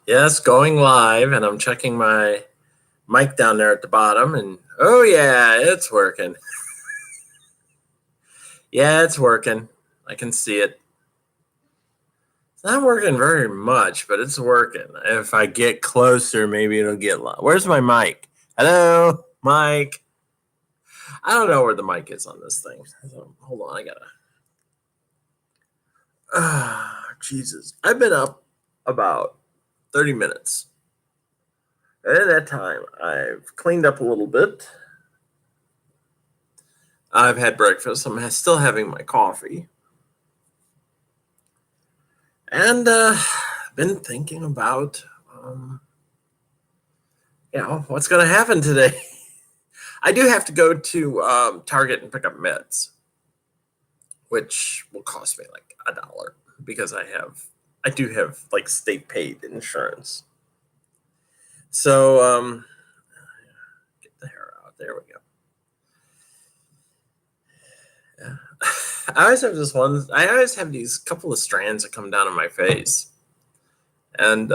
Yes, going live, and I'm checking my mic down there at the bottom, and oh yeah, it's working. Yeah, it's working. I can see it. It's not working very much, but it's working. If I get closer, maybe it'll get loud. Where's my mic? Hello, mic. I don't know where the mic is on this thing. Hold on, I gotta. Jesus. I've been up about 30 minutes. And in that time, I've cleaned up a little bit. I've had breakfast. I'm still having my coffee. And been thinking about, what's going to happen today. I do have to go to Target and pick up meds, which will cost me like $1 because I do have like state paid insurance. So get the hair out. There we go. Yeah. I always have these couple of strands that come down on my face. And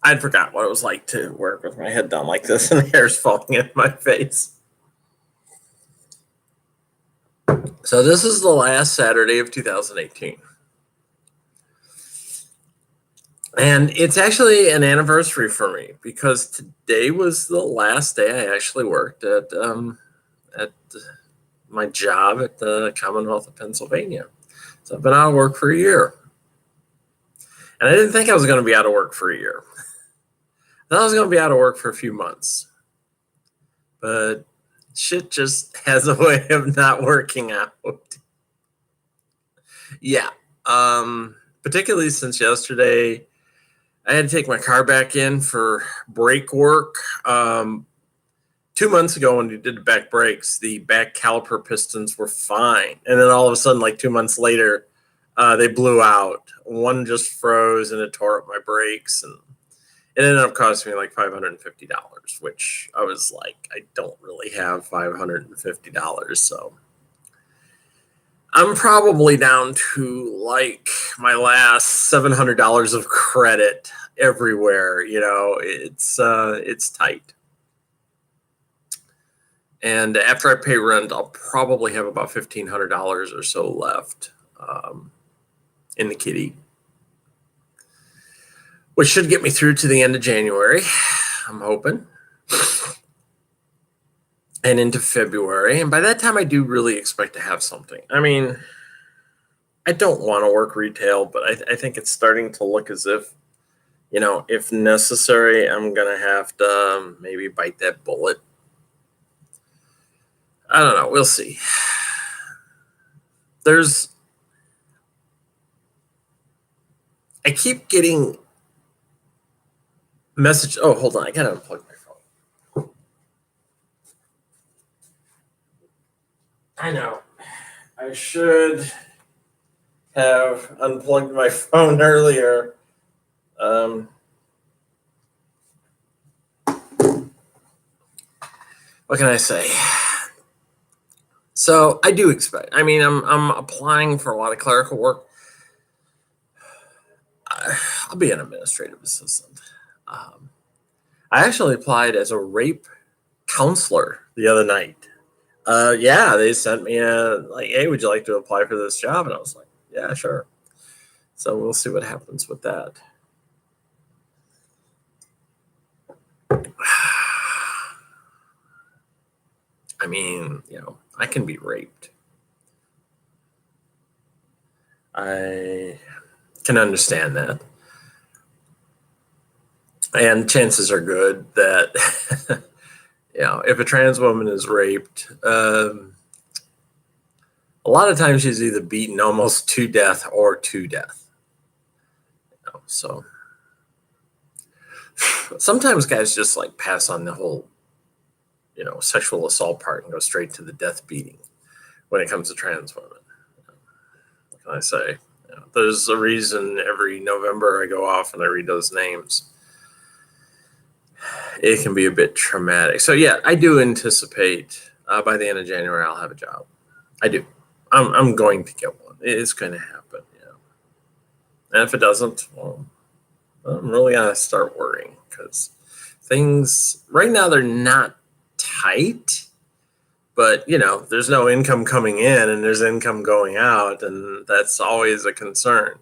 I'd forgot what it was like to work with my head down like this and the hair's falling in my face. So this is the last Saturday of 2018. And it's actually an anniversary for me because today was the last day I actually worked at my job at the Commonwealth of Pennsylvania. So I've been out of work for a year. And I didn't think I was going to be out of work for a year. I thought I was going to be out of work for a few months. But shit just has a way of not working out. Yeah. Particularly since yesterday, I had to take my car back in for brake work. 2 months ago when we did the back brakes, the back caliper pistons were fine. And then all of a sudden, like 2 months later, they blew out. One just froze and it tore up my brakes. And it ended up costing me like $550, which I was like, I don't really have $550. So I'm probably down to like my last $700 of credit everywhere. It's tight. And after I pay rent, I'll probably have about $1,500 or so left in the kitty, which should get me through to the end of January, I'm hoping, and into February. And by that time, I do really expect to have something. I mean, I don't want to work retail, but I think it's starting to look as if, if necessary, I'm going to have to maybe bite that bullet. I don't know. We'll see. I keep getting message. Oh, hold on. I gotta unplug my phone. I know. I should have unplugged my phone earlier. What can I say? So I do expect. I mean, I'm applying for a lot of clerical work. I'll be an administrative assistant. I actually applied as a rape counselor the other night. They sent me hey, would you like to apply for this job? And I was like, yeah, sure. So we'll see what happens with that. I mean, I can be raped. I can understand that. And chances are good that, if a trans woman is raped, a lot of times she's either beaten almost to death or to death. So sometimes guys just like pass on the whole, sexual assault part and go straight to the death beating when it comes to trans women. What can I say? There's a reason every November I go off and I read those names. It can be a bit traumatic. So yeah, I do anticipate by the end of January I'll have a job. I do. I'm going to get one. It's going to happen. And if it doesn't, well, I'm really going to start worrying because things right now, they're not tight, but there's no income coming in and there's income going out, and that's always a concern.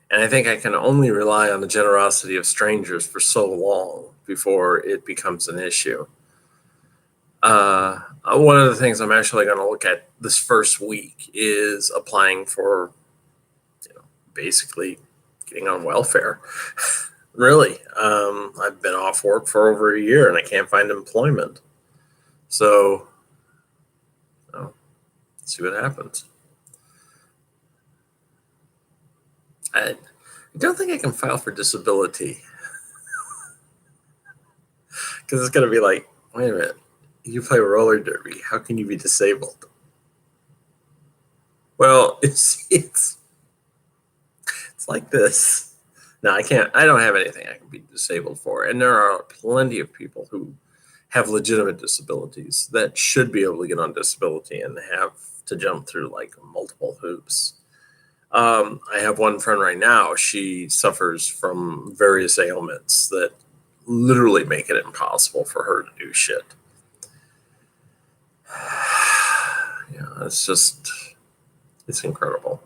And I think I can only rely on the generosity of strangers for so long before it becomes an issue. One of the things I'm actually going to look at this first week is applying for, basically getting on welfare. Really, I've been off work for over a year and I can't find employment. So, see what happens. I don't think I can file for disability because it's going to be like, wait a minute, you play roller derby. How can you be disabled? Well, it's like this. No, I can't. I don't have anything I can be disabled for. And there are plenty of people who have legitimate disabilities that should be able to get on disability and have to jump through like multiple hoops. I have one friend right now. She suffers from various ailments that literally make it impossible for her to do shit. It's incredible.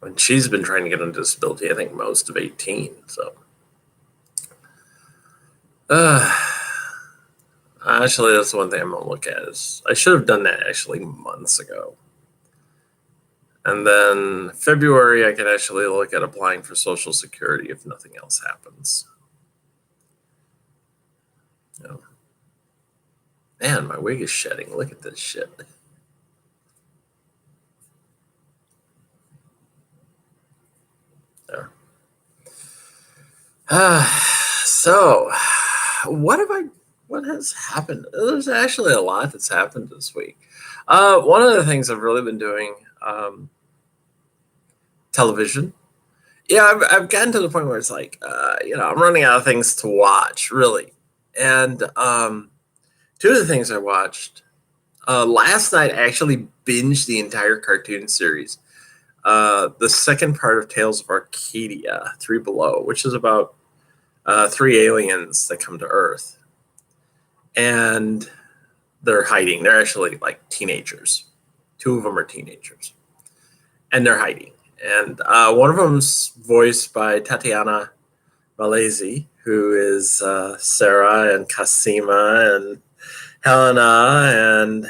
And she's been trying to get on disability, I think, most of 18. So, actually, that's the one thing I'm going to look at. Is I should have done that actually months ago. And then February, I can actually look at applying for Social Security if nothing else happens. Man, my wig is shedding. Look at this shit. There. So, what has happened? There's actually a lot that's happened this week. One of the things I've really been doing, television. Yeah, I've gotten to the point where it's like, I'm running out of things to watch, really. And two of the things I watched last night, I actually binged the entire cartoon series. The second part of Tales of Arcadia, Three Below, which is about 3 aliens that come to Earth. And they're hiding. They're actually like teenagers. 2 of them are teenagers. And they're hiding. And one of them's voiced by Tatiana Maslany, who is Sarah and Cosima and Helena and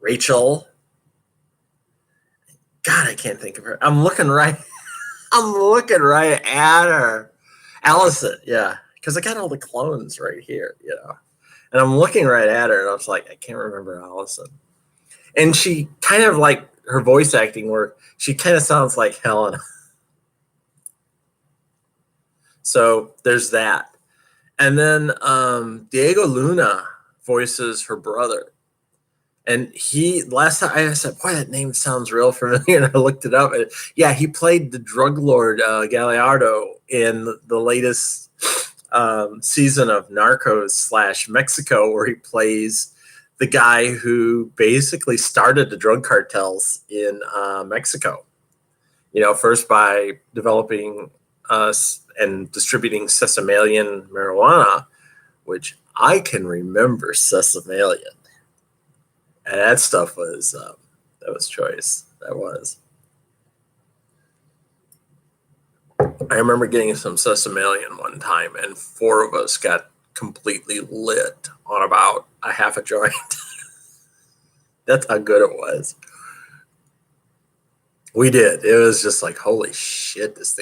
Rachel. God, I can't think of her. I'm looking right at her. Allison, yeah. Because I got all the clones right here, And I'm looking right at her, and I was like, I can't remember Allison. And she kind of like her voice acting work, she kind of sounds like Helena. So there's that. And then Diego Luna voices her brother. And last time I said, boy, that name sounds real familiar. And I looked it up. And yeah, he played the drug lord Gallardo in the latest season of Narcos / Mexico, where he plays the guy who basically started the drug cartels in Mexico. First by developing and distributing sesamalian marijuana, which I can remember sesamalian. And that stuff was, that was choice. That was. I remember getting some sesamalian one time, and 4 of us got completely lit on about a half a joint. That's how good it was. We did. It was just like, holy shit, this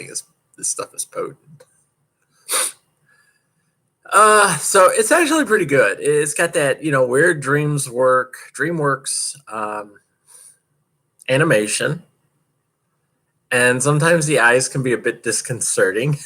stuff is potent. So it's actually pretty good. It's got that, weird DreamWorks animation. And sometimes the eyes can be a bit disconcerting.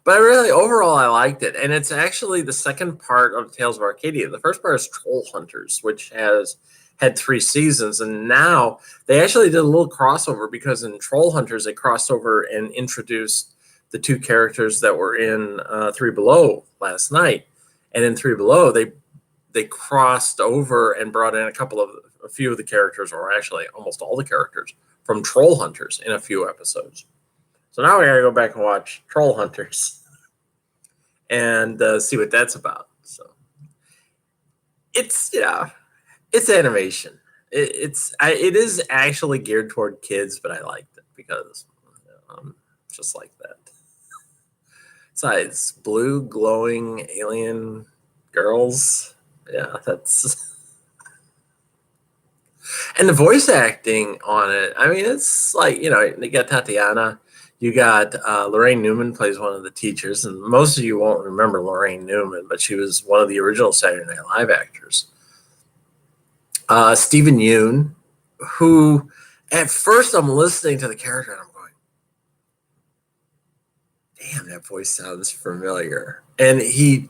But overall, I liked it. And it's actually the second part of Tales of Arcadia. The first part is Troll Hunters, which has had 3 seasons. And now they actually did a little crossover, because in Troll Hunters, they crossed over and introduced the two characters that were in Three Below last night, and in Three Below they crossed over and brought in a few of the characters, or actually almost all the characters from Troll Hunters in a few episodes. So now we gotta go back and watch Troll Hunters and see what that's about. So it's animation. It is actually geared toward kids, but I liked it because just like that. Besides, blue glowing alien girls. Yeah, that's. And the voice acting on it, I mean, it's like, you got Tatiana, you got Lorraine Newman plays one of the teachers, and most of you won't remember Lorraine Newman, but she was one of the original Saturday Night Live actors. Stephen Yeun, who at first I'm listening to the character and I'm going, damn, that voice sounds familiar. And he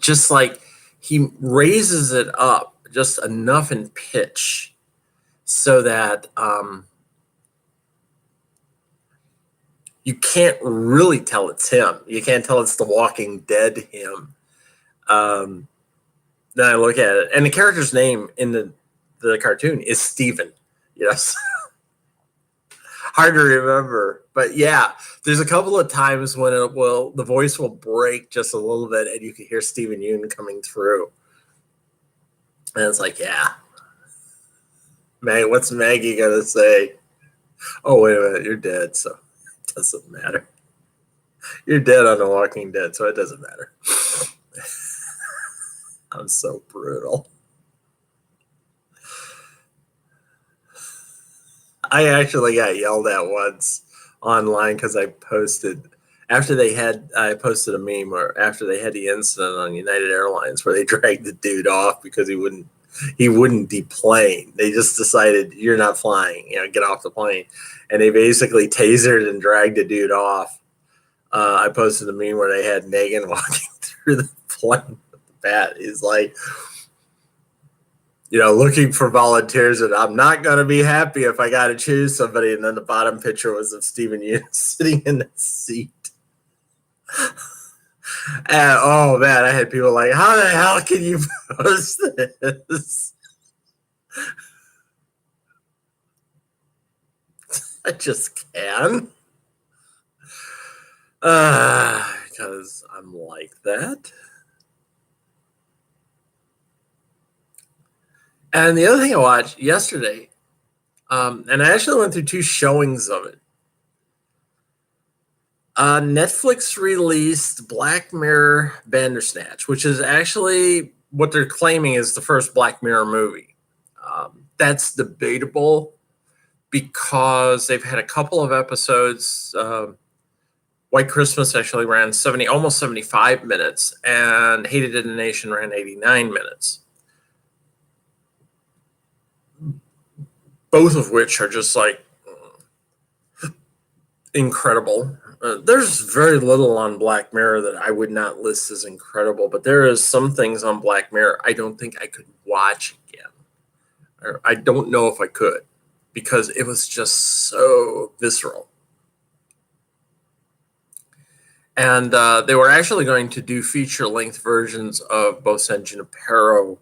raises it up just enough in pitch so that you can't really tell it's him. You can't tell it's the Walking Dead him. Then I look at it, and the character's name in the cartoon is Steven. Yes. Hard to remember. But yeah, there's a couple of times when the voice will break just a little bit, and you can hear Stephen Yeun coming through. And it's like, yeah. Man, what's Maggie gonna say? Oh, wait a minute, you're dead, so it doesn't matter. You're dead on The Walking Dead, so it doesn't matter. I'm so brutal. I actually got yelled at once online because I posted a meme, or after they had the incident on United Airlines where they dragged the dude off because he wouldn't deplane. They just decided, you're not flying, get off the plane. And they basically tasered and dragged the dude off. I posted a meme where they had Negan walking through the plane with the bat. He's like, looking for volunteers, and I'm not going to be happy if I got to choose somebody. And then the bottom picture was of Stephen Yeun sitting in the seat. And, oh man, I had people like, how the hell can you post this? I just can. Because I'm like that. And the other thing I watched yesterday, and I actually went through 2 showings of it. Netflix released Black Mirror Bandersnatch, which is actually what they're claiming is the first Black Mirror movie. That's debatable because they've had a couple of episodes. White Christmas actually ran almost 75 minutes, and Hated in the Nation ran 89 minutes. Both of which are just like incredible. There's very little on Black Mirror that I would not list as incredible, but there is some things on Black Mirror I don't think I could watch again. Or I don't know if I could, because it was just so visceral. And they were actually going to do feature-length versions of both San Junipero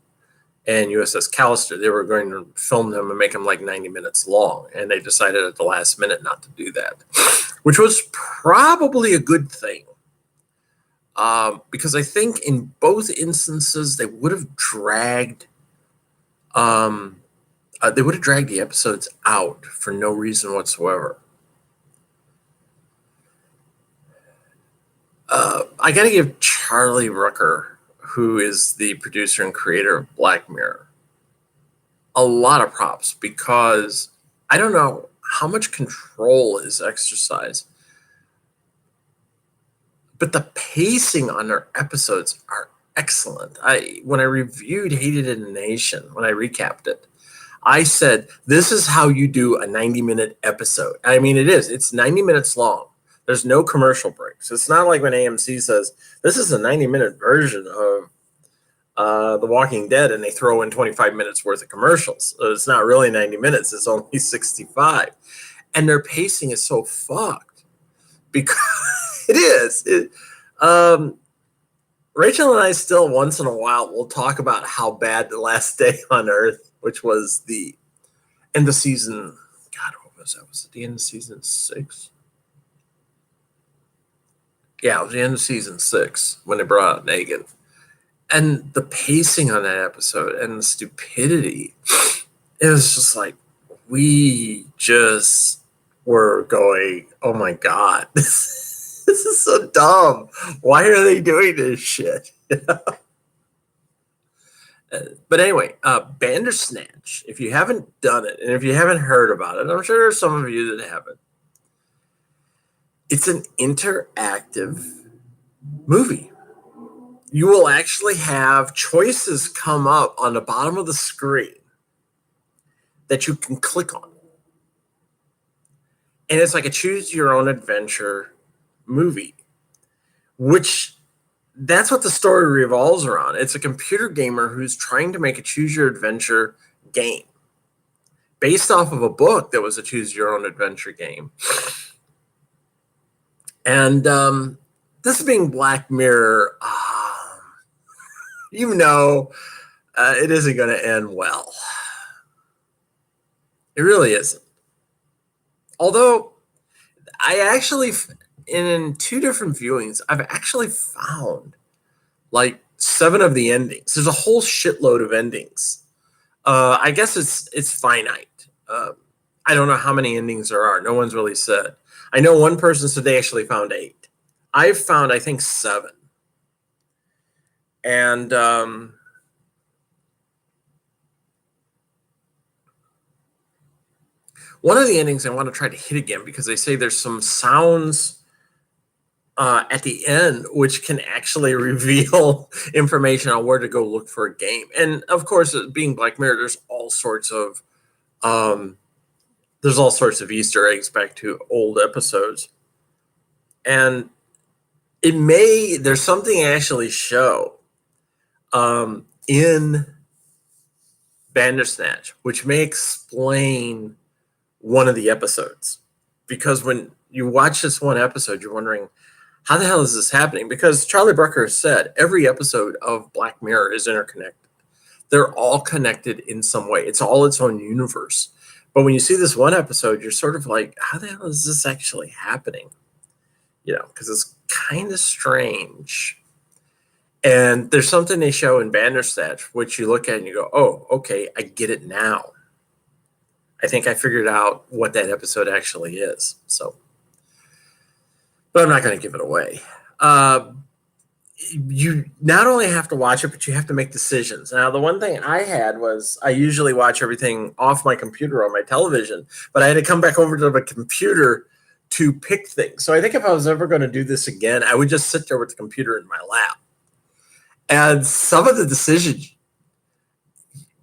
and USS Callister. They were going to film them and make them like 90 minutes long, and they decided at the last minute not to do that, which was probably a good thing, because I think in both instances they would have dragged the episodes out for no reason whatsoever. I got to give Charlie Rucker, who is the producer and creator of Black Mirror, a lot of props, because I don't know how much control is exercised, but the pacing on their episodes are excellent. When I reviewed Hated in the Nation, when I recapped it, I said, this is how you do a 90-minute episode. I mean, it's 90 minutes long. There's no commercial breaks. It's not like when AMC says, this is a 90-minute version of The Walking Dead, and they throw in 25 minutes worth of commercials. So it's not really 90 minutes. It's only 65. And their pacing is so fucked because It is. Rachel and I still once in a while will talk about how bad The Last Day on Earth, which was the end of season. God, what was that? Was it the end of season 6? Yeah, it was the end of season 6 when they brought out Negan. And the pacing on that episode and the stupidity, it was just like, we just were going, oh my God, this is so dumb. Why are they doing this shit? But anyway, Bandersnatch, if you haven't done it, and if you haven't heard about it, I'm sure there's some of you that haven't. It's an interactive movie. You will actually have choices come up on the bottom of the screen that you can click on. And it's like a choose your own adventure movie, which that's what the story revolves around. It's a computer gamer who's trying to make a choose your adventure game based off of a book that was a choose your own adventure game. And this being Black Mirror, you know, it isn't going to end well. It really isn't. Although I actually, in 2 different viewings, I've actually found like 7 of the endings. There's a whole shitload of endings. I guess it's finite. I don't know how many endings there are. No one's really said. I know one person said they actually found 8. I've found, I think, 7. And one of the endings I want to try to hit again because they say there's some sounds at the end which can actually reveal information on where to go look for a game. And of course, being Black Mirror, there's all sorts of Easter eggs back to old episodes. And there's something I actually show in Bandersnatch, which may explain one of the episodes. Because when you watch this one episode, you're wondering, how the hell is this happening? Because Charlie Brooker said every episode of Black Mirror is interconnected. They're all connected in some way. It's all its own universe. But when you see this one episode, you're sort of like, how the hell is this actually happening? You know, because it's kind of strange. And there's something they show in Bandersnatch, which you look at and you go, oh, okay, I get it now. I think I figured out what that episode actually is. So, but I'm not going to give it away. You not only have to watch it, but you have to make decisions. Now, the one thing I had was I usually watch everything off my computer on my television, but I had to come back over to the computer to pick things. So I think if I was ever going to do this again, I would just sit there with the computer in my lap. And some of the decisions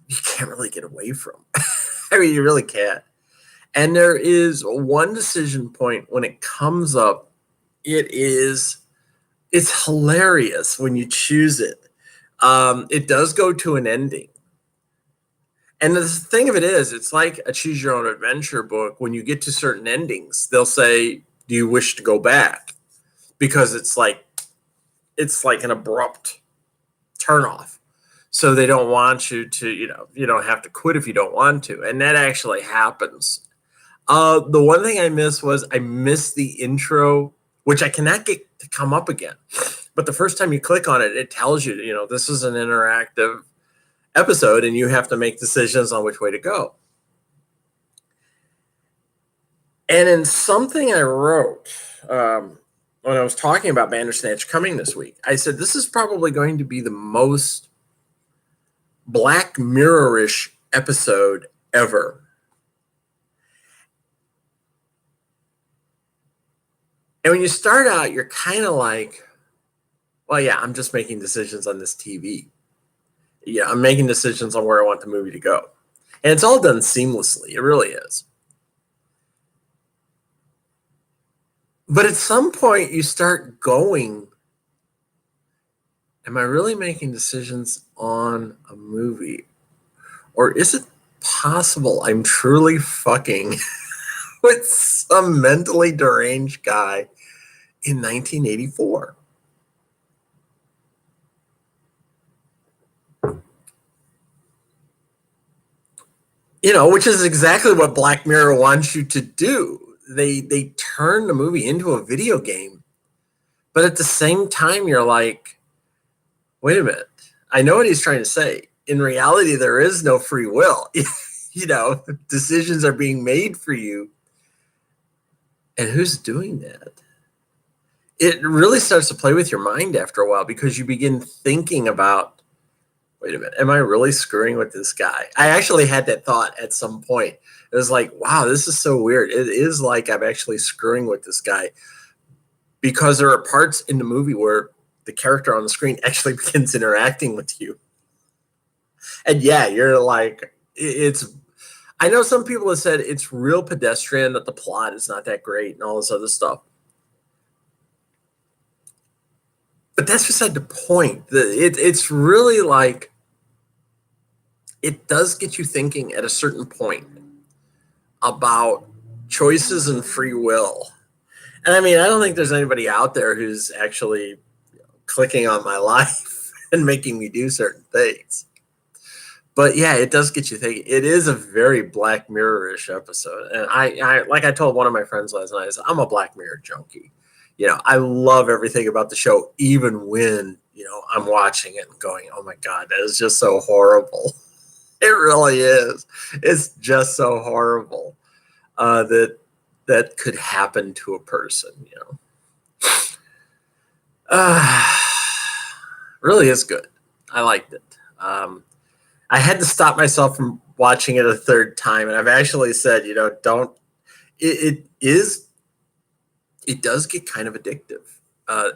you can't really get away from. I mean, you really can't. And there is one decision point when it comes up. It's hilarious when you choose it. It does go to an ending. And the thing of it is, it's like a choose your own adventure book. When you get to certain endings, they'll say, do you wish to go back? Because it's like an abrupt turnoff. So they don't want you to, you don't have to quit if you don't want to. And that actually happens. The one thing I missed was I missed the intro, which I cannot get to come up again. But the first time you click on it, it tells you, this is an interactive episode and you have to make decisions on which way to go. And in something I wrote when I was talking about Bandersnatch coming this week, I said, this is probably going to be the most Black Mirror-ish episode ever. And when you start out, you're kind of like, well, yeah, I'm just making decisions on this TV. Yeah, I'm making decisions on where I want the movie to go. And it's all done seamlessly. It really is. But at some point, you start going, am I really making decisions on a movie? Or is it possible I'm truly fucking with some mentally deranged guy in 1984. Which is exactly what Black Mirror wants you to do. They turn the movie into a video game, but at the same time, you're like, wait a minute. I know what he's trying to say. In reality, there is no free will. Decisions are being made for you. And who's doing that? It really starts to play with your mind after a while because you begin thinking about, wait a minute, am I really screwing with this guy? I actually had that thought at some point. It was like, wow, this is so weird. It is like I'm actually screwing with this guy because there are parts in the movie where the character on the screen actually begins interacting with you. And yeah, you're like, I know some people have said it's real pedestrian, that the plot is not that great and all this other stuff. But that's beside the point. It's really like, it does get you thinking at a certain point about choices and free will. And I mean, I don't think there's anybody out there who's actually clicking on my life and making me do certain things. But yeah, it does get you thinking. It is a very Black Mirror-ish episode. And I like I told one of my friends last night, I'm a Black Mirror junkie. I love everything about the show, even when, I'm watching it and going, oh my God, that is just so horrible. It really is. It's just so horrible that could happen to a person, Really is good. I liked it. I had to stop myself from watching it a third time, and I've actually said, don't. It does get kind of addictive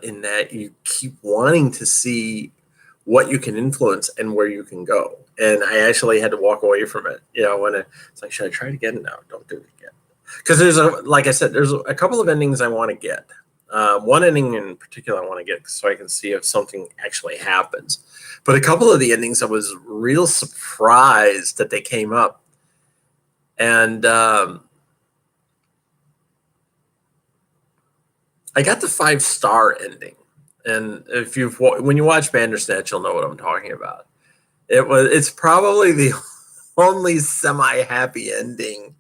in that you keep wanting to see what you can influence and where you can go. And I actually had to walk away from it. When it's like, should I try it again? No, don't do it again. Because like I said, there's a couple of endings I want to get. One ending in particular I want to get so I can see if something actually happens. But a couple of the endings I was real surprised that they came up. And I got the 5-star ending. And when you watch Bandersnatch, you'll know what I'm talking about. It's probably the only semi-happy ending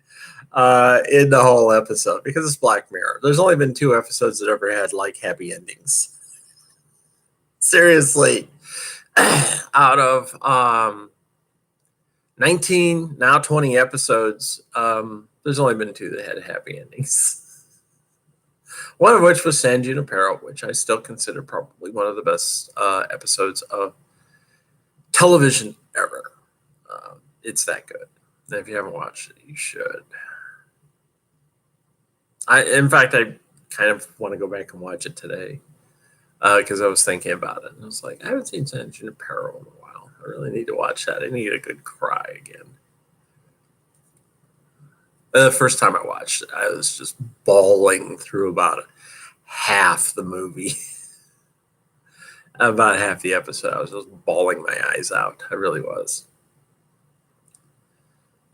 in the whole episode because it's Black Mirror. There's only been 2 episodes that ever had like happy endings. Seriously, out of 19, now 20 episodes, there's only been 2 that had happy endings. One of which was San Junipero, which I still consider probably one of the best episodes of television ever. It's that good. And if you haven't watched it, you should. In fact, I kind of want to go back and watch it today because I was thinking about it. And I was like, I haven't seen San Junipero in a while. I really need to watch that. I need a good cry again. The first time I watched it, I was just bawling through about half the movie. About half the episode, I was just bawling my eyes out. I really was.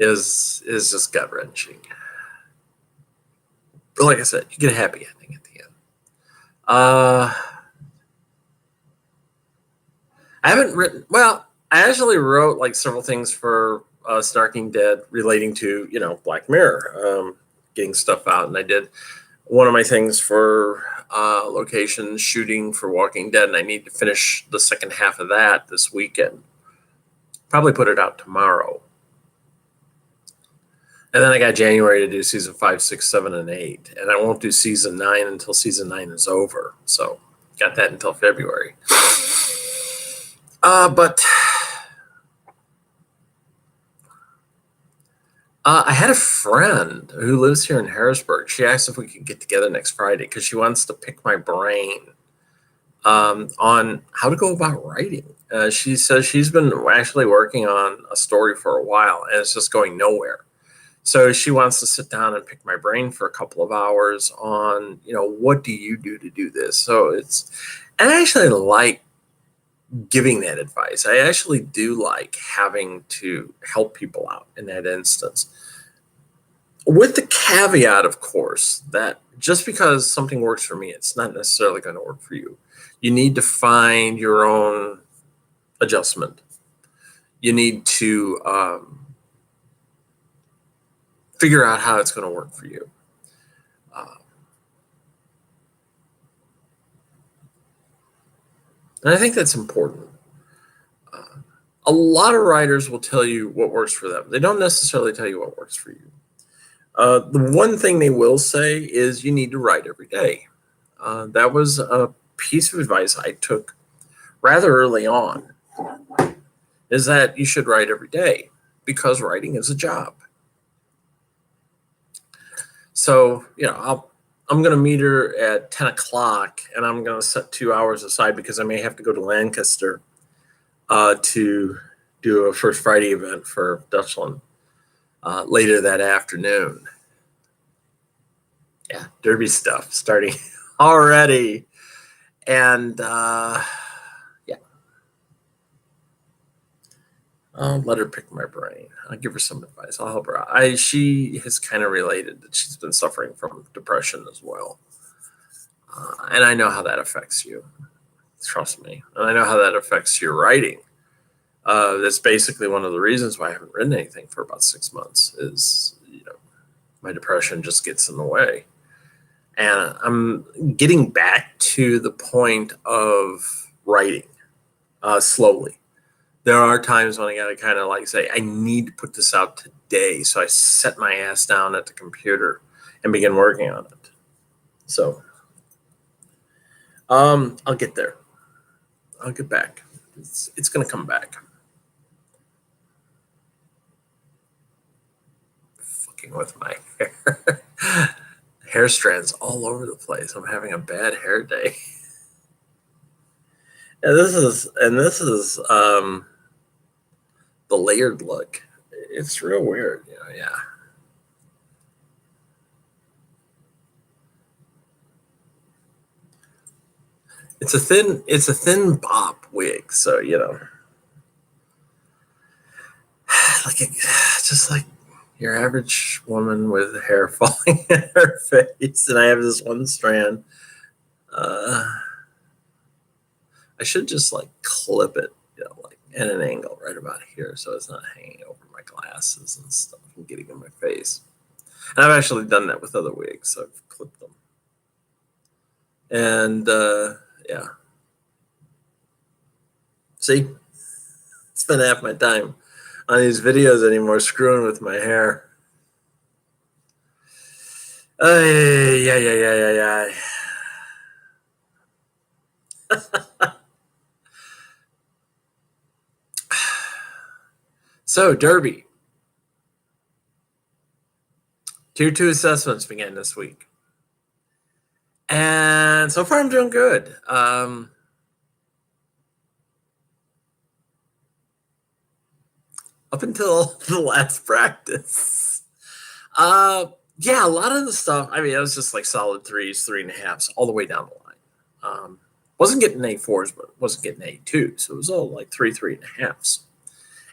It was just gut-wrenching. But like I said, you get a happy ending at the end. I haven't written... Well, I actually wrote like several things for Snarking Dead relating to, Black Mirror, getting stuff out. And I did one of my things for location shooting for Walking Dead, and I need to finish the second half of that this weekend. Probably put it out tomorrow. And then I got January to do season 5, 6, 7, and 8. And I won't do season 9 until season 9 is over. So got that until February. But I had a friend who lives here in Harrisburg. She asked if we could get together next Friday because she wants to pick my brain on how to go about writing. She says she's been actually working on a story for a while and it's just going nowhere. So she wants to sit down and pick my brain for a couple of hours on, what do you do to do this? So and I actually like giving that advice. I actually do like having to help people out in that instance. with the caveat, of course, that just because something works for me, it's not necessarily going to work for you. You need to find your own adjustment. You need to figure out how it's going to work for you. And I think that's important. A lot of writers will tell you what works for them. They don't necessarily tell you what works for you. The one thing they will say is you need to write every day. That was a piece of advice I took rather early on, is that you should write every day because writing is a job. So, I'm going to meet her at 10 o'clock and I'm going to set 2 hours aside because I may have to go to Lancaster to do a First Friday event for Dutchland later that afternoon. Yeah, derby stuff starting already. And yeah, I'll let her pick my brain. I'll give her some advice. I'll help her out. She has kind of related that she's been suffering from depression as well. And I know how that affects you. Trust me. And I know how that affects your writing. That's basically one of the reasons why I haven't written anything for about 6 months is, my depression just gets in the way. And I'm getting back to the point of writing slowly. There are times when I got to kind of say, I need to put this out today. So I set my ass down at the computer and begin working on it. So I'll get there. I'll get back. It's going to come back. Fucking with my hair. Hair strands all over the place. I'm having a bad hair day. And this is the layered look. It's real weird, yeah. It's a thin bop wig, so just like your average woman with hair falling in her face, and I have this one strand. I should just clip it, at an angle right about here, so it's not hanging over my glasses and stuff and getting in my face. And I've actually done that with other wigs, so I've clipped them. And yeah. See, spend half my time on these videos anymore screwing with my hair. Yeah. So, Derby. Tier 2 assessments began this week. And so far, I'm doing good. Up until the last practice. Yeah, a lot of the stuff, it was just solid 3s, 3.5s, all the way down the line. Wasn't getting A4s, but wasn't getting A2s. So it was all 3, 3.5s.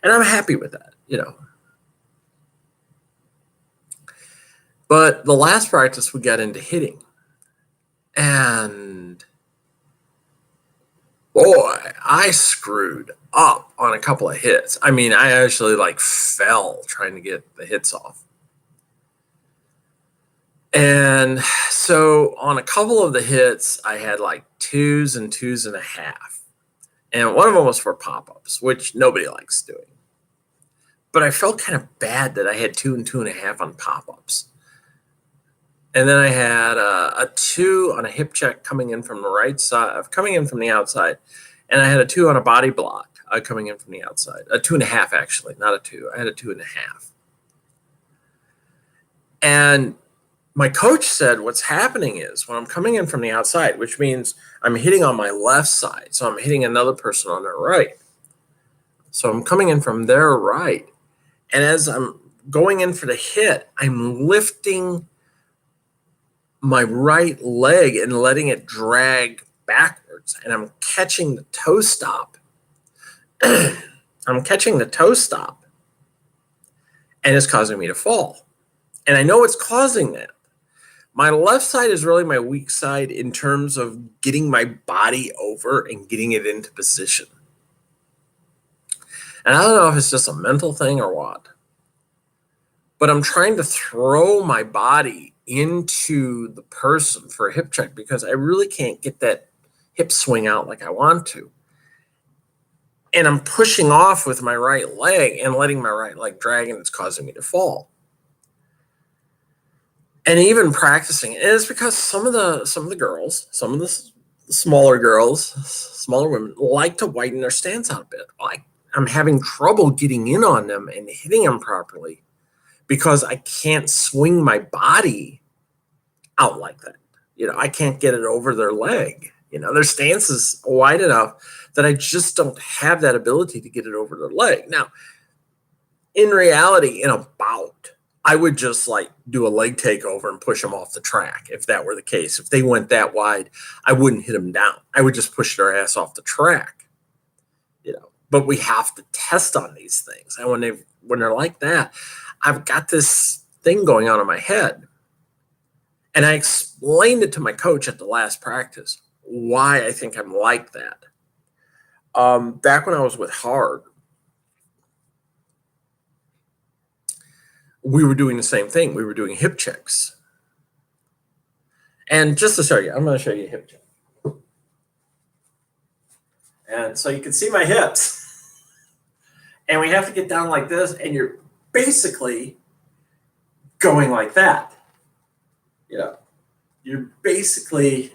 And I'm happy with that, But the last practice, we got into hitting. And boy, I screwed up on a couple of hits. I actually fell trying to get the hits off. And so on a couple of the hits, I had 2s and 2.5. And one of them was for pop-ups, which nobody likes doing. But I felt kind of bad that I had 2 and 2.5 on pop-ups. And then I had a 2 on a hip check coming in from the right side, coming in from the outside. And I had a 2 on a body block coming in from the outside. A 2.5, actually, not a 2. I had a 2.5. And my coach said what's happening is when I'm coming in from the outside, which means I'm hitting on my left side. So I'm hitting another person on their right. So I'm coming in from their right. And as I'm going in for the hit, I'm lifting my right leg and letting it drag backwards. And I'm catching the toe stop. And it's causing me to fall. And I know what's causing that. My left side is really my weak side in terms of getting my body over and getting it into position. And I don't know if it's just a mental thing or what, but I'm trying to throw my body into the person for a hip check because I really can't get that hip swing out like I want to. And I'm pushing off with my right leg and letting my right leg drag, and it's causing me to fall. And even practicing, and it's because some of the girls, some of the smaller girls, smaller women like to widen their stance out a bit. I'm having trouble getting in on them and hitting them properly because I can't swing my body out like that. I can't get it over their leg. Their stance is wide enough that I just don't have that ability to get it over their leg. Now, in reality, in a bout, I would just do a leg takeover and push them off the track if that were the case. If they went that wide, I wouldn't hit them down. I would just push their ass off the track. But we have to test on these things. And when they're like that, I've got this thing going on in my head. And I explained it to my coach at the last practice, why I think I'm like that. Back when I was with Hard, we were doing the same thing. We were doing hip checks. And just to show you, I'm going to show you a hip check. And so you can see my hips. And we have to get down like this, and you're basically going like that. You're basically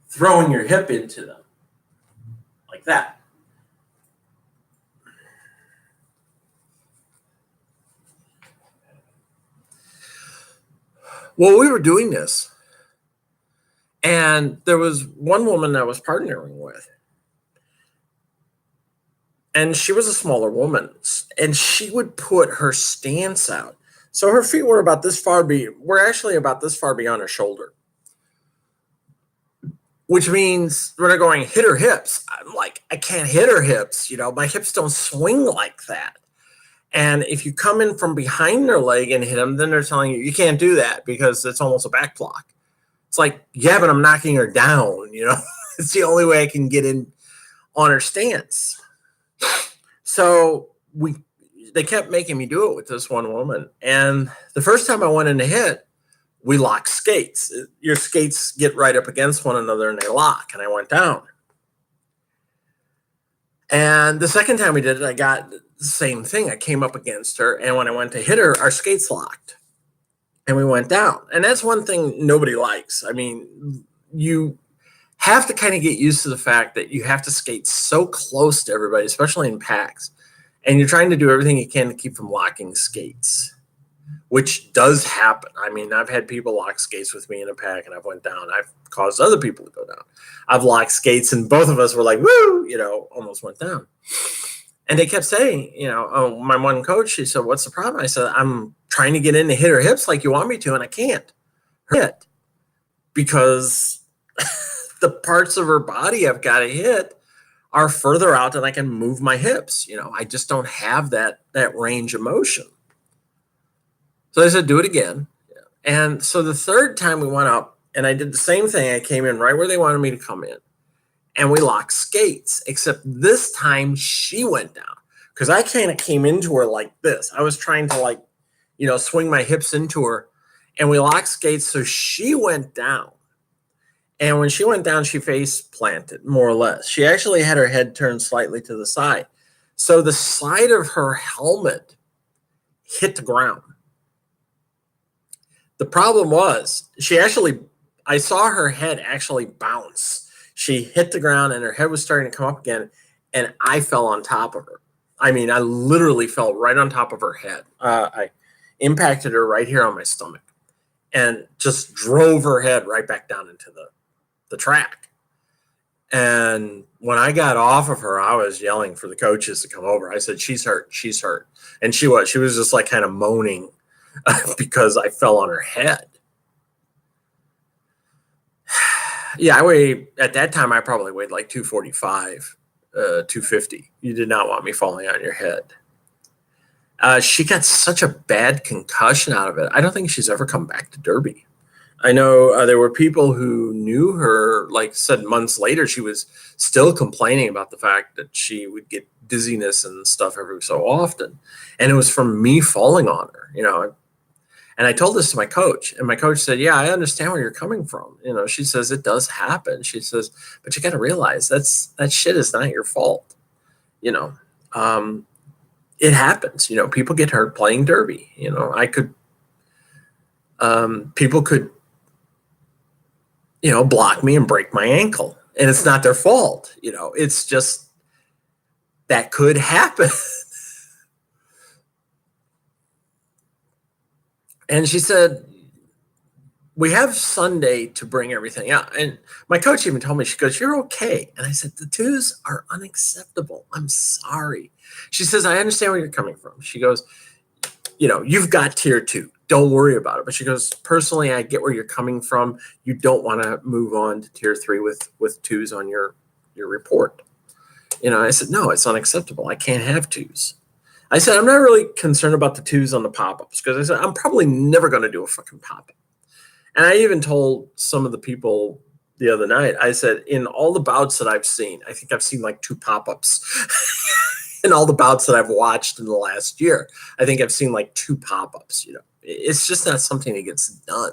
throwing your hip into them like that. Well, we were doing this, and there was one woman I was partnering with, and she was a smaller woman, and she would put her stance out. So her feet were about this far, we're actually about this far beyond her shoulder, which means when they're going, hit her hips, I'm like, I can't hit her hips. My hips don't swing like that. And if you come in from behind their leg and hit them, then they're telling you can't do that because it's almost a back block. It's like, yeah, but I'm knocking her down. It's the only way I can get in on her stance. So they kept making me do it with this one woman. And the first time I went in to hit, we locked skates. Your skates get right up against one another and they lock, and I went down. And the second time we did it, I got the same thing. I came up against her, and when I went to hit her, our skates locked, and we went down. And that's one thing nobody likes. I mean, you have to kind of get used to the fact that you have to skate so close to everybody, especially in packs. And you're trying to do everything you can to keep from locking skates, which does happen. I mean, I've had people lock skates with me in a pack, and I've went down. I've caused other people to go down. I've locked skates, and both of us were like, woo, almost went down. And they kept saying, my one coach, she said, what's the problem? I said, I'm trying to get in to hit her hips like you want me to, and I can't hit because the parts of her body I've got to hit are further out than I can move my hips. I just don't have that range of motion. So I said, do it again. And so the third time we went up, and I did the same thing. I came in right where they wanted me to come in, and we locked skates, except this time she went down because I kind of came into her like this. I was trying to swing my hips into her, and we locked skates. So she went down. And when she went down, she face planted, more or less. She actually had her head turned slightly to the side. So the side of her helmet hit the ground. The problem was I saw her head actually bounce. She hit the ground and her head was starting to come up again, and I fell on top of her. I mean, I literally fell right on top of her head. I impacted her right here on my stomach and just drove her head right back down into the track. And when I got off of her, I was yelling for the coaches to come over. I said, she's hurt. She's hurt. And she was just kind of moaning because I fell on her head. Yeah, at that time, I probably weighed 245, 250. You did not want me falling on your head. She got such a bad concussion out of it. I don't think she's ever come back to Derby. I know there were people who knew her, like said months later, she was still complaining about the fact that she would get dizziness and stuff every so often. And it was from me falling on her, And I told this to my coach, and my coach said, "Yeah, I understand where you're coming from." She says, "It does happen." She says, "But you got to realize that shit is not your fault." You know, um, it happens. People get hurt playing Derby. People could block me and break my ankle. And it's not their fault. It's just that could happen. And she said, "We have Sunday to bring everything out." And my coach even told me, she goes, "You're okay." And I said, "The twos are unacceptable. I'm sorry." She says, "I understand where you're coming from." She goes, "You've got tier 2. Don't worry about it." But she goes, "Personally, I get where you're coming from. You don't want to move on to tier 3 with twos on your report." I said, "No, it's unacceptable. I can't have twos." I said, "I'm not really concerned about the twos on the pop-ups," because I said, "I'm probably never going to do a fucking pop-up." And I even told some of the people the other night, I said, in all the bouts that I've seen, I think I've seen like 2 pop-ups. In all the bouts that I've watched in the last year, I think I've seen like 2 pop-ups. It's just not something that gets done.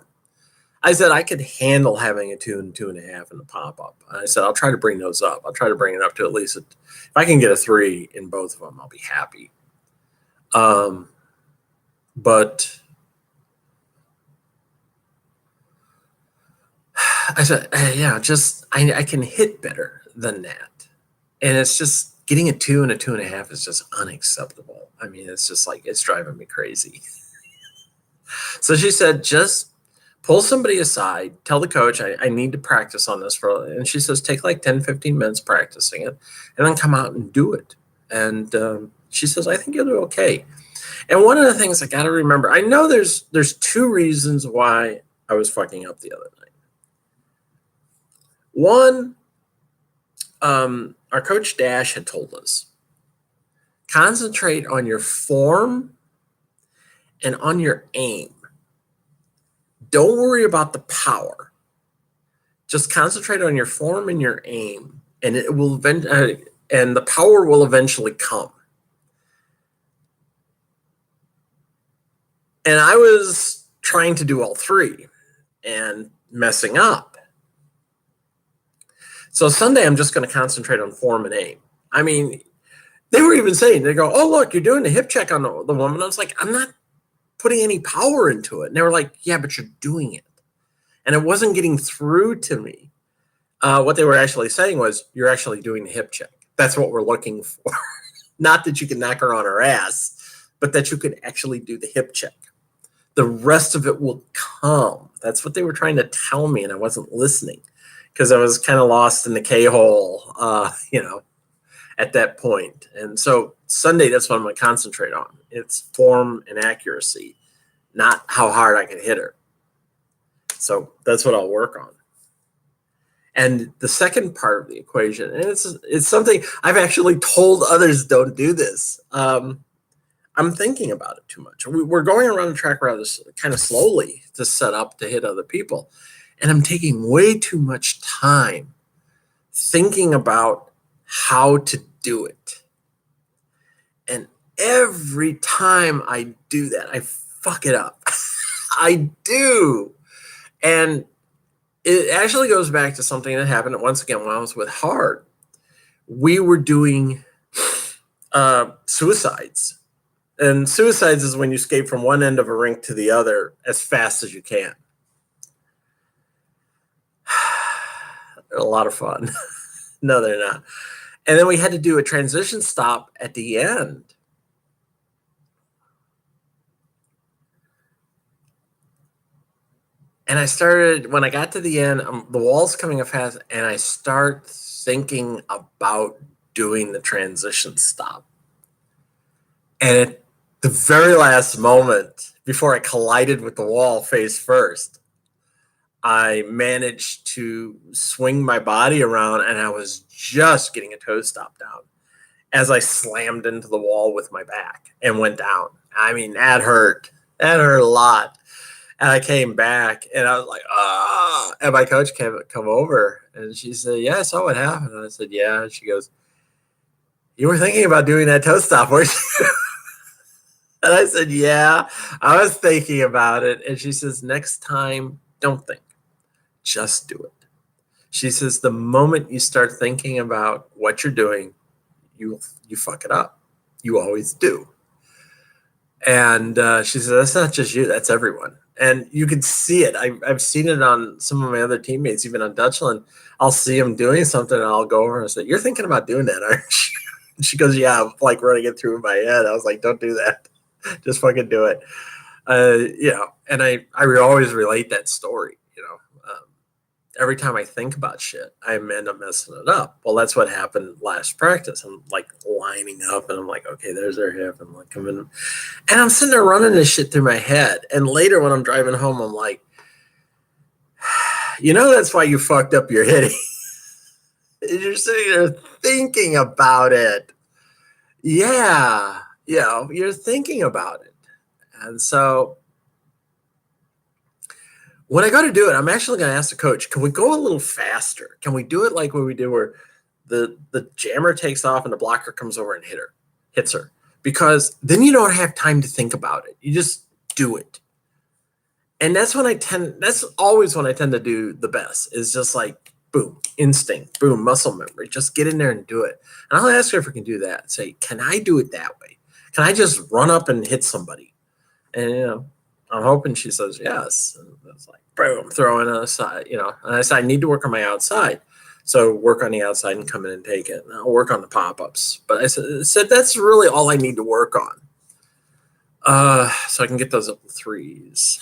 I said I could handle having a 2 and 2.5 in the pop-up. And I said I'll try to bring those up. I'll try to bring it up to at least if I can get a 3 in both of them, I'll be happy. But I said, yeah, just I can hit better than that, and it's just getting a 2 and a 2.5 is just unacceptable. I mean, it's just like it's driving me crazy. So she said, just pull somebody aside, tell the coach, I need to practice on this and she says, take like 10, 15 minutes practicing it, and then come out and do it. And she says, I think you'll do okay. And one of the things I got to remember, I know there's 2 reasons why I was fucking up the other night. One, our coach Dash had told us, concentrate on your form and on your aim. Don't worry about the power. Just concentrate on your form and your aim, and it will and the power will eventually come. And I was trying to do all 3 and messing up. So Sunday, I'm just going to concentrate on form and aim. I mean, they were even saying, they go, "Oh, look, you're doing the hip check on the woman." I was like, "I'm not putting any power into it." And they were like, "Yeah, but you're doing it." And it wasn't getting through to me. What they were actually saying was, "You're actually doing the hip check. That's what we're looking for." Not that you can knock her on her ass, but that you could actually do the hip check. The rest of it will come. That's what they were trying to tell me, and I wasn't listening because I was kind of lost in the K-hole, at that point. And so Sunday, that's what I'm going to concentrate on. It's form and accuracy, not how hard I can hit her. So that's what I'll work on. And the second part of the equation, and it's something I've actually told others, don't do this. I'm thinking about it too much. We're going around the track rather kind of slowly to set up to hit other people. And I'm taking way too much time thinking about how to do it. And every time I do that, I fuck it up. I do. And it actually goes back to something that happened once again when I was with Hard. We were doing suicides. And suicides is when you escape from one end of a rink to the other as fast as you can. They're a lot of fun. No, they're not. And then we had to do a transition stop at the end. And I started, when I got to the end, the wall's coming up fast, and I start thinking about doing the transition stop. And at the very last moment, before I collided with the wall face first, I managed to swing my body around, and I was just getting a toe stop down. as I slammed into the wall with my back and went down. I mean, that hurt. That hurt a lot. And I came back and I was like, ah. And my coach came come over and she said, yeah, I saw what happened. And I said, yeah. And she goes, you were thinking about doing that toe stop, weren't you? And I said, yeah, I was thinking about it. And she says, next time, don't think, just do it. She says, the moment you start thinking about what you're doing, you fuck it up. You always do. And she said, that's not just you, that's everyone. And you can see it. I've seen it on some of my other teammates, even on Dutchland. I'll see them doing something and I'll go over and say, you're thinking about doing that, aren't you? And she goes, yeah, I'm like running it through my head. I was like, don't do that. Just fucking do it. And I always relate that story, every time I think about shit, I end up messing it up. Well, that's what happened last practice. I'm like lining up and I'm like, okay, there's their hip. I'm like coming, and I'm sitting there running this shit through my head. And later when I'm driving home, I'm like, that's why you fucked up your hitting. You're sitting there thinking about it. Yeah. You're thinking about it. And so when I go to do it, I'm actually going to ask the coach, can we go a little faster? Can we do it like what we did where the jammer takes off and the blocker comes over and hits her? Because then you don't have time to think about it. You just do it. And that's always when I tend to do the best, is just like, boom, instinct, boom, muscle memory. Just get in there and do it. And I'll ask her if we can do that. Say, can I do it that way? Can I just run up and hit somebody? And, I'm hoping she says yes. And it's like, boom, throwing it aside, And I said, I need to work on my outside. So work on the outside and come in and take it. And I'll work on the pop-ups. But I said that's really all I need to work on. So I can get those up to threes.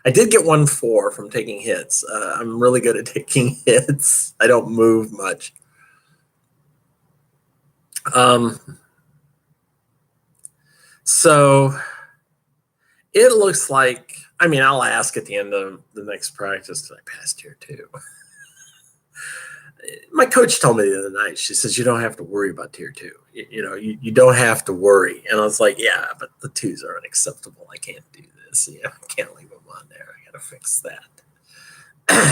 I did get 1-4 from taking hits. I'm really good at taking hits. I don't move much. So it looks like, I'll ask at the end of the next practice, did I pass tier 2? My coach told me the other night, she says, you don't have to worry about tier 2. You don't have to worry. And I was like, yeah, but the 2s are unacceptable. I can't do this. I can't leave them on there. I got to fix that.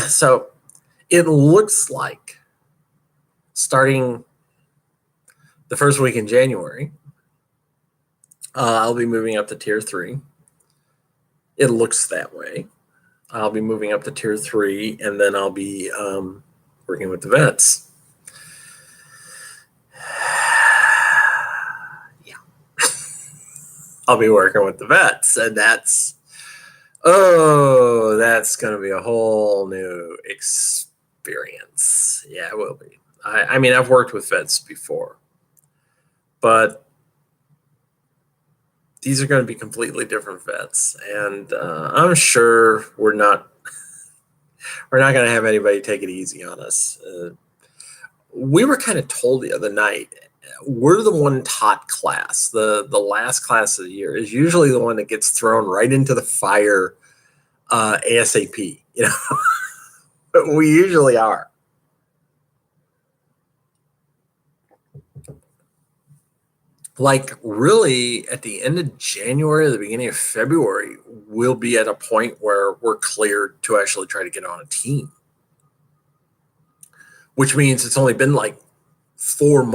So it looks like starting the first week in January, I'll be moving up to tier 3. It looks that way. I'll be moving up to tier 3, and then I'll be working with the vets. Yeah. I'll be working with the vets, and that's going to be a whole new experience. Yeah, it will be. I've worked with vets before, but these are going to be completely different vets, and I'm sure we're not going to have anybody take it easy on us. We were kind of told the other night, we're the one taught class. The last class of the year is usually the one that gets thrown right into the fire ASAP. But we usually are. Like really at the end of January, the beginning of February, we'll be at a point where we're cleared to actually try to get on a team, which means it's only been like 5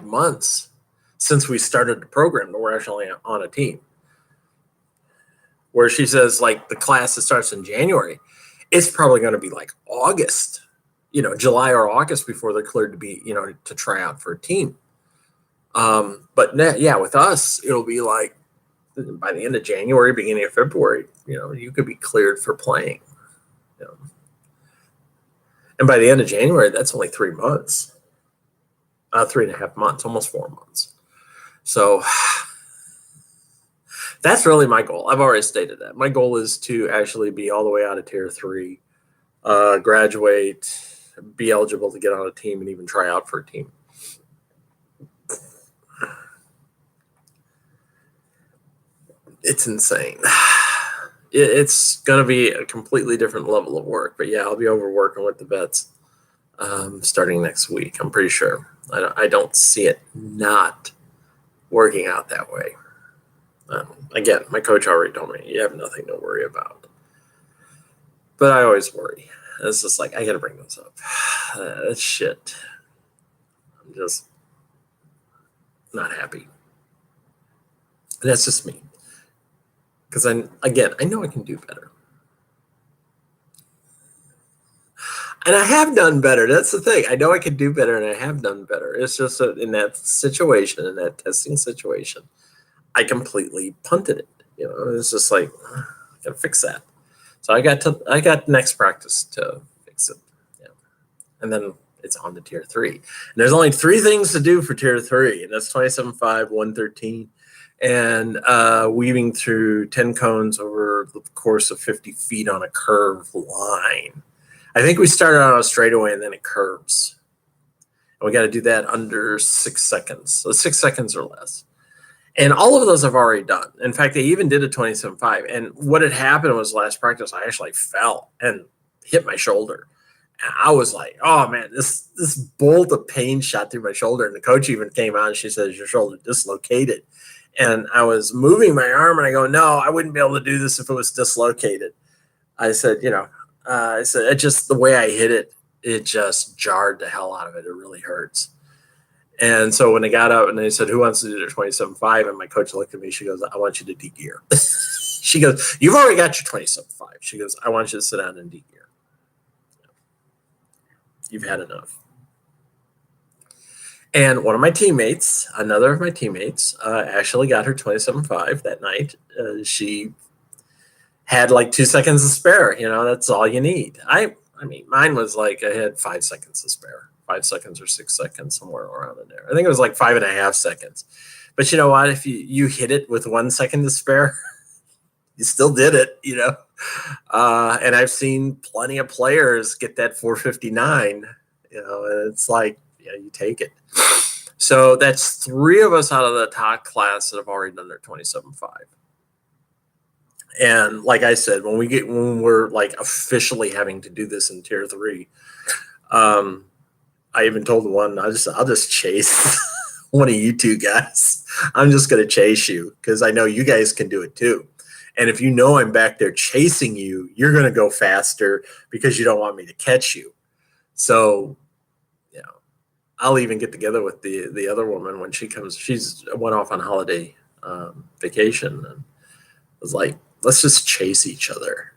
months since we started the program that we're actually on a team. Where she says like the class that starts in January, it's probably going to be like August, July or August before they're cleared to be, to try out for a team. But with us, it'll be like by the end of January, beginning of February, you could be cleared for playing. And by the end of January, that's only 3 months, 3.5 months, almost 4 months. So that's really my goal. I've already stated that. My goal is to actually be all the way out of tier 3, graduate, be eligible to get on a team and even try out for a team. It's insane. It's going to be a completely different level of work. But yeah, I'll be over working with the vets starting next week, I'm pretty sure. I don't see it not working out that way. Again, my coach already told me you have nothing to worry about. But I always worry. It's just like, I got to bring this up. That's shit. I'm just not happy. And that's just me. Because I know I can do better. And I have done better. That's the thing. I know I can do better, and I have done better. It's just that in that situation, in that testing situation, I completely punted it. It's just like, I gotta fix that. So I got next practice to fix it. Yeah. And then it's on to tier 3. And there's only 3 things to do for tier 3, and that's 27.5, 113, and weaving through 10 cones over the course of 50 feet on a curved line. I think we started on a straightaway and then it curves. And we got to do that under 6 seconds. So 6 seconds or less. And all of those I've already done. In fact, they even did a 27.5. And what had happened was last practice, I actually fell and hit my shoulder. And I was like, oh man, this bolt of pain shot through my shoulder. And the coach even came out and she says, your shoulder dislocated. And I was moving my arm and I go, no, I wouldn't be able to do this if it was dislocated. I said, it just, the way I hit it, it just jarred the hell out of it. It really hurts. And so when they got up and they said, who wants to do their 27.5? And my coach looked at me. She goes, I want you to de-gear. She goes, you've already got your 27.5. She goes, I want you to sit down and de-gear. You've had enough. And one of my teammates, another of my teammates, actually got her 27.5 that night. She had like 2 seconds to spare. That's all you need. I mean, mine was like, I had 5 seconds to spare. 5 seconds or 6 seconds, somewhere around in there. I think it was like 5.5 seconds. But you know what? If you hit it with 1 second to spare, you still did it, And I've seen plenty of players get that 459, and it's like, you take it. So that's 3 of us out of the top class that have already done their 27.5. And like I said, when we're like officially having to do this in tier 3, I even told the one, I'll just chase one of you 2 guys. I'm just going to chase you because I know you guys can do it too. And if I'm back there chasing you, you're going to go faster because you don't want me to catch you. So, I'll even get together with the other woman when she comes. She's went off on holiday vacation and was like, let's just chase each other.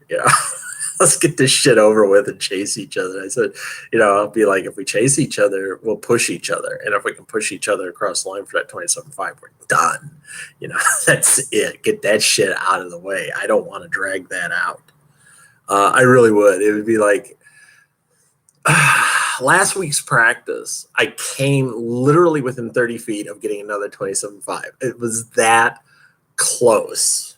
Let's get this shit over with and chase each other. I said, I'll be like, if we chase each other, we'll push each other. And if we can push each other across the line for that 27.5, we're done. That's it. Get that shit out of the way. I don't want to drag that out. I really would. It would be like last week's practice, I came literally within 30 feet of getting another 27.5. It was that close.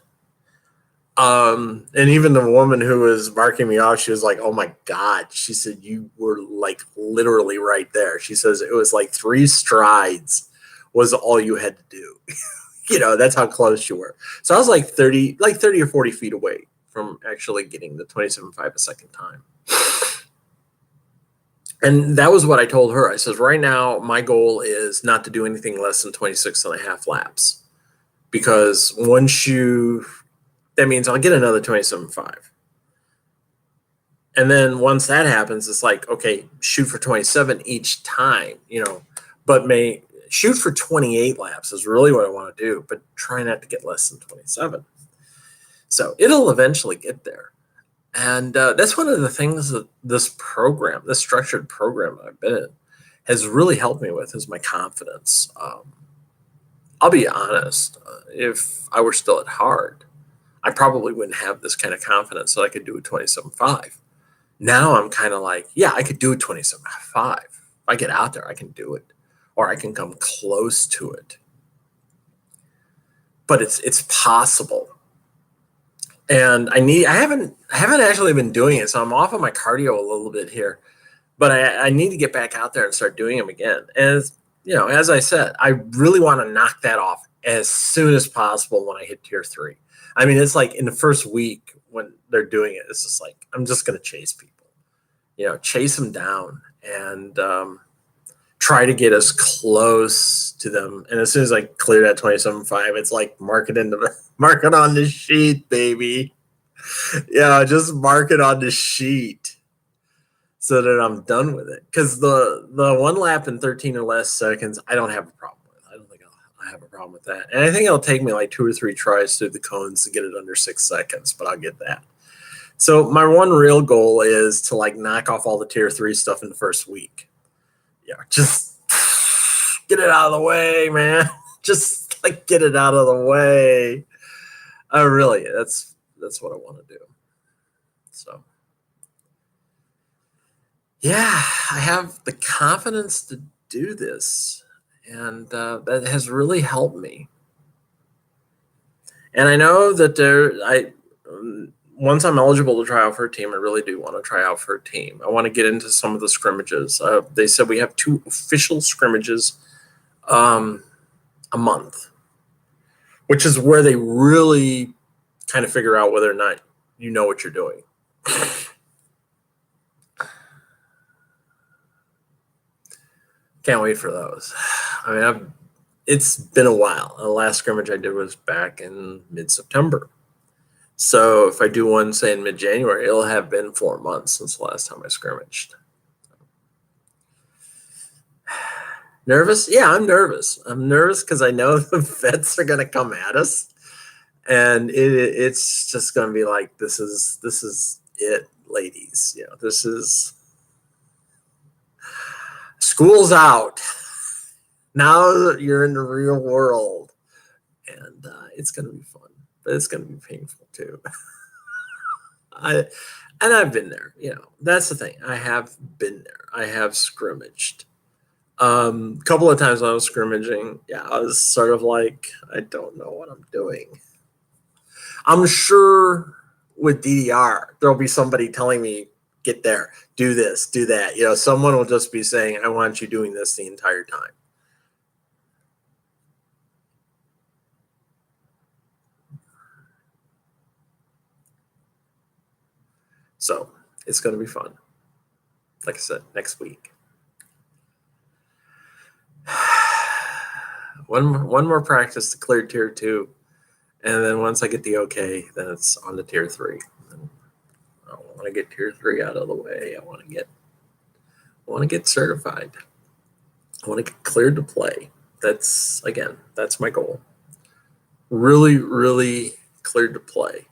And even the woman who was marking me off, she was like, oh my God. She said, you were like literally right there. She says it was like 3 strides was all you had to do. That's how close you were. So I was like 30 or 40 feet away from actually getting the 27.5 a second time. And that was what I told her. I said, right now, my goal is not to do anything less than 26.5 laps. Because that means I'll get another 27.5. And then once that happens, it's like, okay, shoot for 27 each time, but shoot for 28 laps is really what I want to do, but try not to get less than 27. So it'll eventually get there. And that's one of the things that this structured program that I've been in, has really helped me with is my confidence. I'll be honest, if I were still at Hard, I probably wouldn't have this kind of confidence that I could do a 27.5. Now I'm kind of like, yeah, I could do a 27.5. If I get out there, I can do it, or I can come close to it. But it's possible. And I haven't actually been doing it, so I'm off of my cardio a little bit here. But I need to get back out there and start doing them again. And as I said, I really want to knock that off as soon as possible when I hit tier 3. I mean, it's like in the first week when they're doing it, it's just like, I'm just going to chase people, chase them down and try to get as close to them. And as soon as I clear that 27.5, it's like mark it on the sheet, baby. Yeah, just mark it on the sheet so that I'm done with it. Because the 1 lap in 13 or less seconds, I don't have a problem with. I don't think I have a problem with that. And I think it'll take me like 2 or 3 tries through the cones to get it under 6 seconds, but I'll get that. So my one real goal is to like knock off all the tier 3 stuff in the first week. Yeah, just get it out of the way, man. Just like get it out of the way. Really, that's what I want to do. So, yeah, I have the confidence to do this, and that has really helped me. And I know that once I'm eligible to try out for a team, I really do want to try out for a team. I want to get into some of the scrimmages. They said we have 2 official scrimmages a month, which is where they really kind of figure out whether or not you know what you're doing. Can't wait for those. I mean, it's been a while. The last scrimmage I did was back in mid-September. So if I do one, say, in mid-January, it'll have been 4 months since the last time I scrimmaged. Nervous? Yeah, I'm nervous. I'm nervous because I know the vets are going to come at us. And it's just going to be like, this is it, ladies. You know, this is school's out. Now you're in the real world. And it's going to be fun, but it's going to be painful too. I've been there, you know, that's the thing. I have been there. I have scrimmaged. A couple of times when I was scrimmaging, yeah, I was sort of like, I don't know what I'm doing. I'm sure with DDR, there'll be somebody telling me, get there, do this, do that. You know, someone will just be saying, I want you doing this the entire time. So it's going to be fun. Like I said, next week. One more practice to clear tier 2. And then once I get the okay, then it's on to tier 3. And I want to get tier 3 out of the way. I want to get certified. I want to get cleared to play. That's my goal. Really, really cleared to play.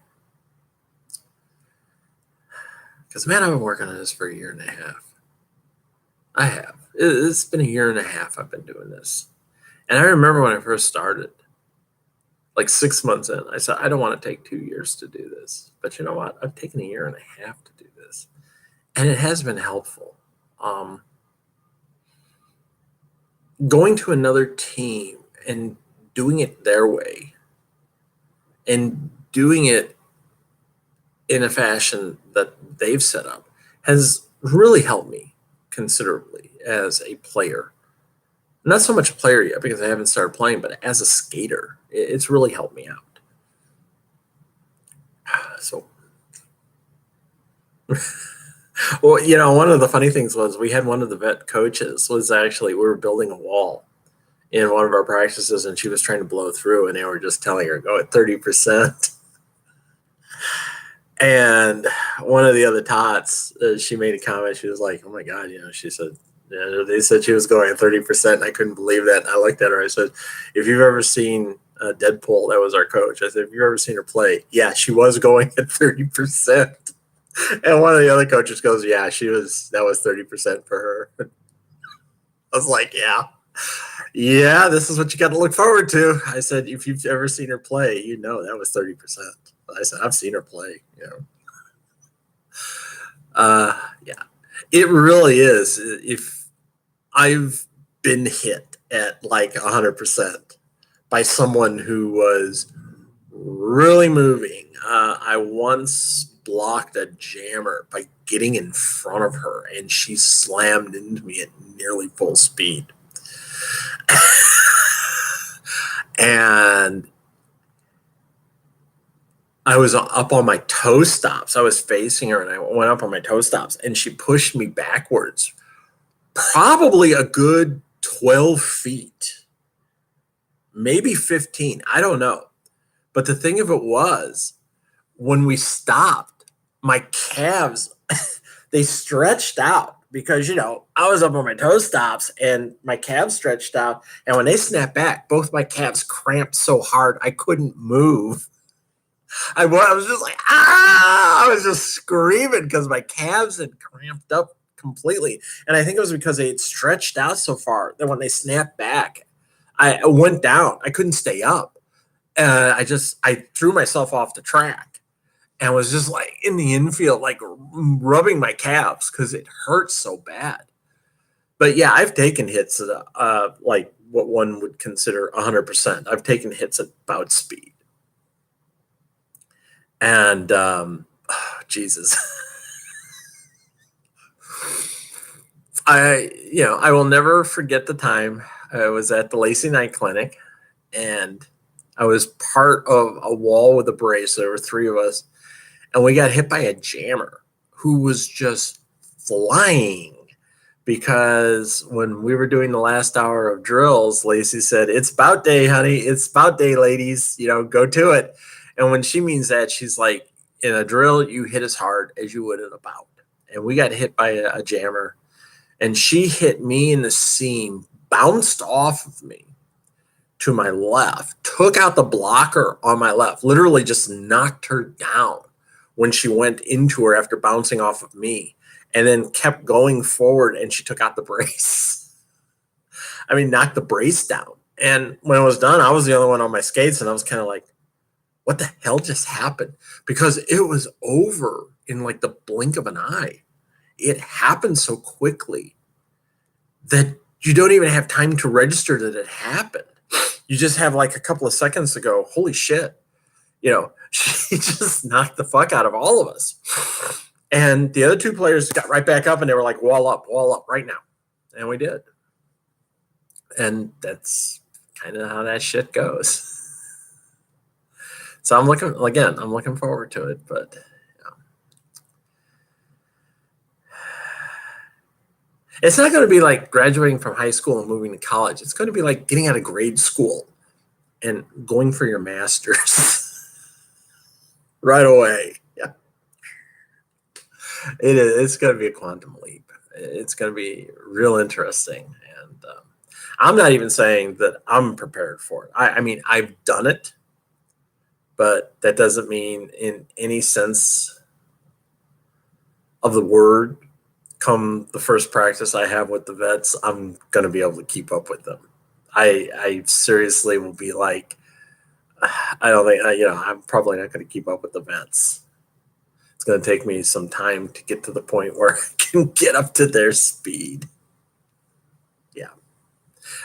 Because, man, I've been working on this for 1.5 years. I have. It's been 1.5 years I've been doing this. And I remember when I first started, like 6 months in, I said, I don't want to take 2 years to do this. But you know what? I've taken 1.5 years to do this. And it has been helpful. Going to another team and doing it their way and doing it in a fashion that they've set up has really helped me considerably as a player. Not so much a player yet because I haven't started playing, but as a skater, it's really helped me out. So, well, you know, one of the funny things was we had one of the vet coaches was actually, we were building a wall in one of our practices and she was trying to blow through and they were just telling her, go at 30%. And one of the other tots, she made a comment. She was like, oh my God, you know, she said, they said she was going at 30%. And I couldn't believe that. And I looked at her. I said, if you've ever seen Deadpool, that was our coach. I said, if you've ever seen her play, yeah, she was going at 30%. And one of the other coaches goes, yeah, that was 30% for her. I was like, yeah, this is what you got to look forward to. I said, if you've ever seen her play, you know that was 30%. I said, I've seen her play, you know. Yeah, it really is. If I've been hit at like 100% by someone who was really moving. I once blocked a jammer by getting in front of her and she slammed into me at nearly full speed. And I was up on my toe stops. I was facing her and I went up on my toe stops and she pushed me backwards probably a good 12 feet, maybe 15. I don't know. But the thing of it was, when we stopped, my calves, they stretched out because, I was up on my toe stops and my calves stretched out. And when they snapped back, both my calves cramped so hard I couldn't move. I was just like, I was just screaming because my calves had cramped up completely. And I think it was because they had stretched out so far that when they snapped back, I went down. I couldn't stay up. I threw myself off the track and was just like in the infield, like rubbing my calves because it hurts so bad. But yeah, I've taken hits at like what one would consider 100%. I've taken hits at about speed. And Jesus, I will never forget the time I was at the Lacey Knight Clinic, and I was part of a wall with a brace. There were three of us, and we got hit by a jammer who was just flying because when we were doing the last hour of drills, Lacey said, "It's about day, honey. It's about day, ladies. Go to it." And when she means that, she's like, in a drill, you hit as hard as you would in a bout. And we got hit by a jammer, and she hit me in the seam, bounced off of me to my left, took out the blocker on my left, literally just knocked her down when she went into her after bouncing off of me, and then kept going forward, and she took out the brace. I mean, knocked the brace down. And when it was done, I was the only one on my skates, and I was kind of like, what the hell just happened? Because it was over in like the blink of an eye. It happened so quickly that you don't even have time to register that it happened. You just have like a couple of seconds to go, holy shit. She just knocked the fuck out of all of us. And the other two players got right back up and they were like, wall up right now. And we did. And that's kind of how that shit goes. So I'm looking forward to it, but it's not going to be like graduating from high school and moving to college. It's going to be like getting out of grade school and going for your master's right away. Yeah, it is. It's going to be a quantum leap. It's going to be real interesting, and I'm not even saying that I'm prepared for it. I mean, I've done it. But that doesn't mean in any sense of the word, come the first practice I have with the vets, I'm going to be able to keep up with them. I seriously will be like, I don't think, I'm probably not going to keep up with the vets. It's going to take me some time to get to the point where I can get up to their speed. Yeah.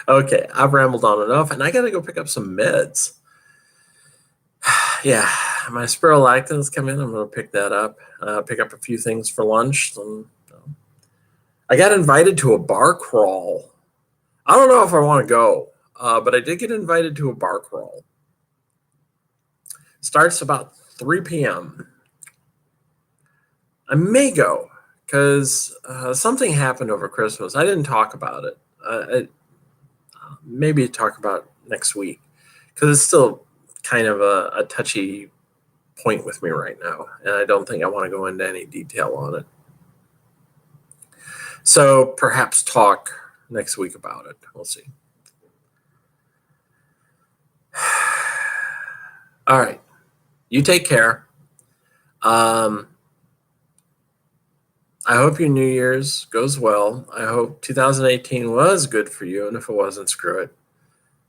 Okay, I've rambled on enough, and I got to go pick up some meds. Yeah, my spironolactons come in. I'm going to pick that up, pick up a few things for lunch. I got invited to a bar crawl. I don't know if I want to go, but I did get invited to a bar crawl. Starts about 3 p.m. I may go because something happened over Christmas. I didn't talk about it. Maybe talk about it next week because it's still kind of a touchy point with me right now, and I don't think I want to go into any detail on it. So perhaps talk next week about it. We'll see. All right. You take care. I hope your New Year's goes well. I hope 2018 was good for you, and if it wasn't, screw it.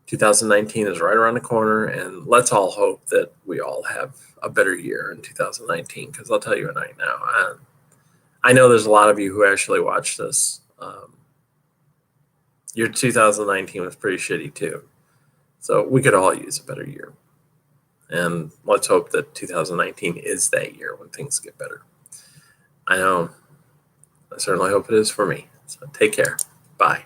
2019 is right around the corner, and let's all hope that we all have a better year in 2019, because I'll tell you right now, I know there's a lot of you who actually watch this. Your 2019 was pretty shitty too. So we could all use a better year. And let's hope that 2019 is that year when things get better. I know. I certainly hope it is for me. So take care. Bye.